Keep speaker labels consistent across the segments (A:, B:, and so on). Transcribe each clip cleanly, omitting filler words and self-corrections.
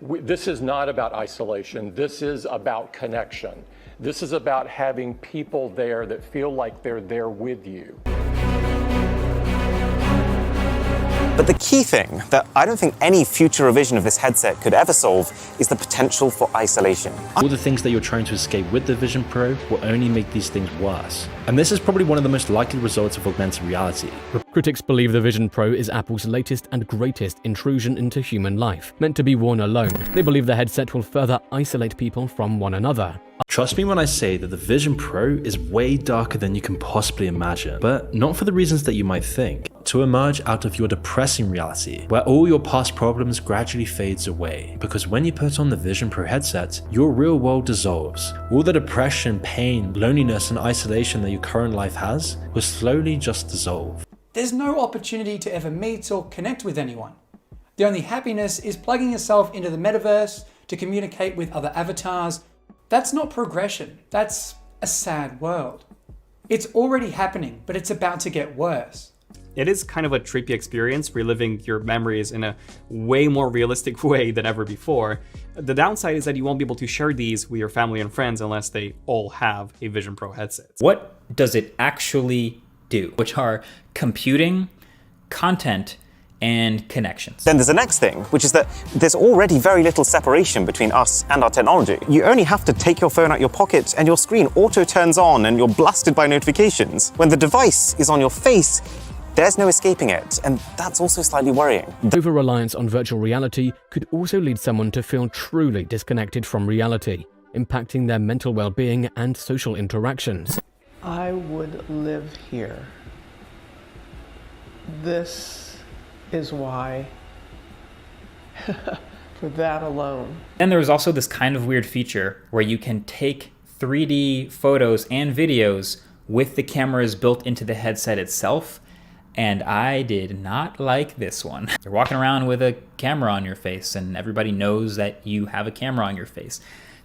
A: This is not about isolation. This is about connection. This is about having people there that feel like they're there with you.
B: But the key thing that I don't think any future revision of this headset could ever solve is the potential for isolation.
C: All the things that you're trying to escape with the Vision Pro will only make these things worse. And this is probably one of the most likely results of augmented reality.
D: Critics believe the Vision Pro is Apple's latest and greatest intrusion into human life, meant to be worn alone. They believe the headset will further isolate people from one another.
C: Trust me when I say that the Vision Pro is way darker than you can possibly imagine, but not for the reasons that you might think. To emerge out of your depressing reality, where all your past problems gradually fades away. Because when you put on the Vision Pro headset, your real world dissolves. All the depression, pain, loneliness, and isolation that your current life has will slowly just dissolve.
E: There's no opportunity to ever meet or connect with anyone. The only happiness is plugging yourself into the metaverse to communicate with other avatars. That's not progression. That's a sad world. It's already happening, but it's about to get worse.
F: It is kind of a trippy experience, reliving your memories in a way more realistic way than ever before. The downside is that you won't be able to share these with your family and friends unless they all have a Vision Pro headset.
G: What does it actually do? Which are computing, content, and connections.
B: Then there's the next thing, which is that there's already very little separation between us and our technology. You only have to take your phone out your pocket and your screen auto turns on and you're blasted by notifications. When the device is on your face, there's no escaping it, and that's also slightly worrying.
D: Over-reliance on virtual reality could also lead someone to feel truly disconnected from reality, impacting their mental well-being and social interactions.
H: I would live here. This is why. For that alone.
G: And there was also this kind of weird feature where you can take 3D photos and videos with the cameras built into the headset itself. And I did not like this one. You're walking around with a camera on your face and everybody knows that you have a camera on your face.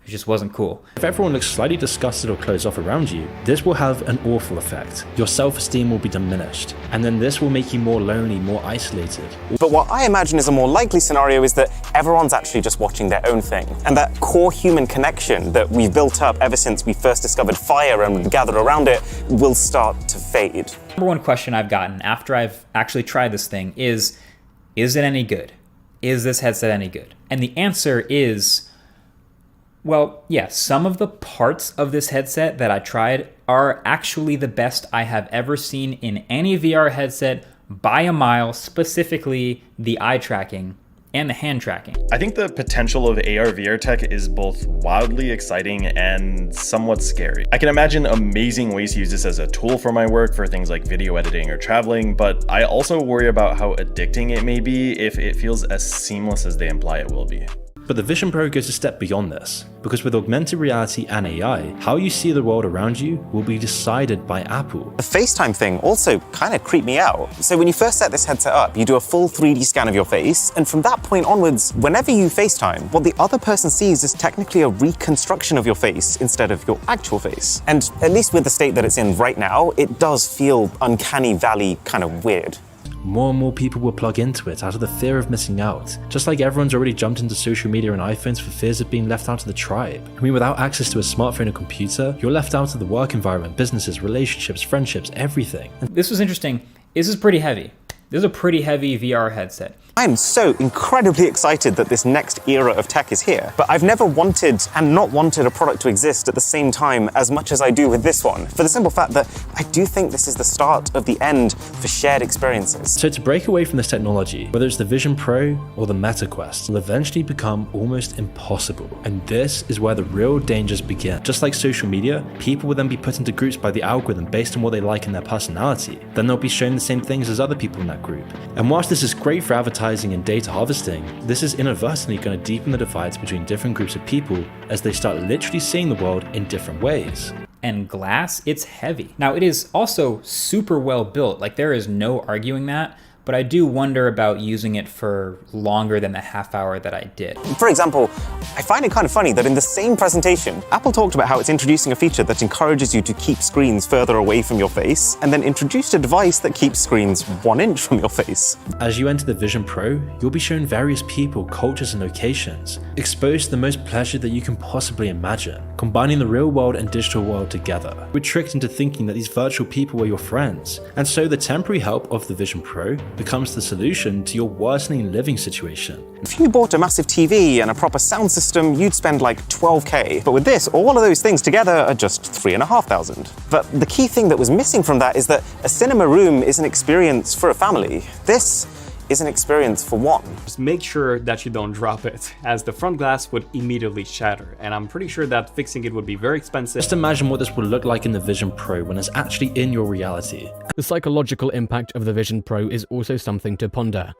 G: It just wasn't cool.
C: If everyone looks slightly disgusted or closed off around you, this will have an awful effect. Your self-esteem will be diminished, and then this will make you more lonely, more isolated.
B: But what I imagine is a more likely scenario is that everyone's actually just watching their own thing, and that core human connection that we've built up ever since we first discovered fire and gathered around it will start to fade.
G: Number one question I've gotten after I've actually tried this thing is it any good? Is this headset any good? And the answer is, well, yeah, some of the parts of this headset that I tried are actually the best I have ever seen in any VR headset by a mile, specifically the eye tracking and the hand tracking.
I: I think the potential of AR/VR tech is both wildly exciting and somewhat scary. I can imagine amazing ways to use this as a tool for my work for things like video editing or traveling, but I also worry about how addicting it may be if it feels as seamless as they imply it will be.
C: But the Vision Pro goes a step beyond this, because with augmented reality and AI, how you see the world around you will be decided by Apple.
B: The FaceTime thing also kind of creeped me out. So when you first set this headset up, you do a full 3D scan of your face, and from that point onwards, whenever you FaceTime, what the other person sees is technically a reconstruction of your face instead of your actual face. And at least with the state that it's in right now, it does feel uncanny valley kind of weird.
C: More and more people will plug into it out of the fear of missing out. Just like everyone's already jumped into social media and iPhones for fears of being left out of the tribe. I mean, without access to a smartphone or computer, you're left out of the work environment, businesses, relationships, friendships, everything.
G: This was interesting. This is pretty heavy. This is a pretty heavy VR headset.
B: I'm so incredibly excited that this next era of tech is here, but I've never wanted and not wanted a product to exist at the same time as much as I do with this one, for the simple fact that I do think this is the start of the end for shared experiences.
C: So to break away from this technology, whether it's the Vision Pro or the Meta Quest, will eventually become almost impossible. And this is where the real dangers begin. Just like social media, people will then be put into groups by the algorithm based on what they like in their personality. Then they'll be shown the same things as other people in that group. And whilst this is great for advertising and data harvesting, this is inadvertently going to deepen the divides between different groups of people as they start literally seeing the world in different ways.
G: And glass, it's heavy. Now it is also super well built, like there is no arguing that, but I do wonder about using it for longer than the half hour that I did.
B: For example, I find it kind of funny that in the same presentation, Apple talked about how it's introducing a feature that encourages you to keep screens further away from your face, and then introduced a device that keeps screens 1 inch from your face.
C: As you enter the Vision Pro, you'll be shown various people, cultures, and locations, exposed to the most pleasure that you can possibly imagine, combining the real world and digital world together. We're tricked into thinking that these virtual people are your friends, and so the temporary help of the Vision Pro becomes the solution to your worsening living situation.
B: If you bought a massive TV and a proper sound system, you'd spend like 12K. But with this, all of those things together are just 3,500. But the key thing that was missing from that is that a cinema room is an experience for a family. This is an experience for one.
F: Just make sure that you don't drop it, as the front glass would immediately shatter, and I'm pretty sure that fixing it would be very expensive.
C: Just imagine what this will look like in the Vision Pro when it's actually in your reality.
D: The psychological impact of the Vision Pro is also something to ponder.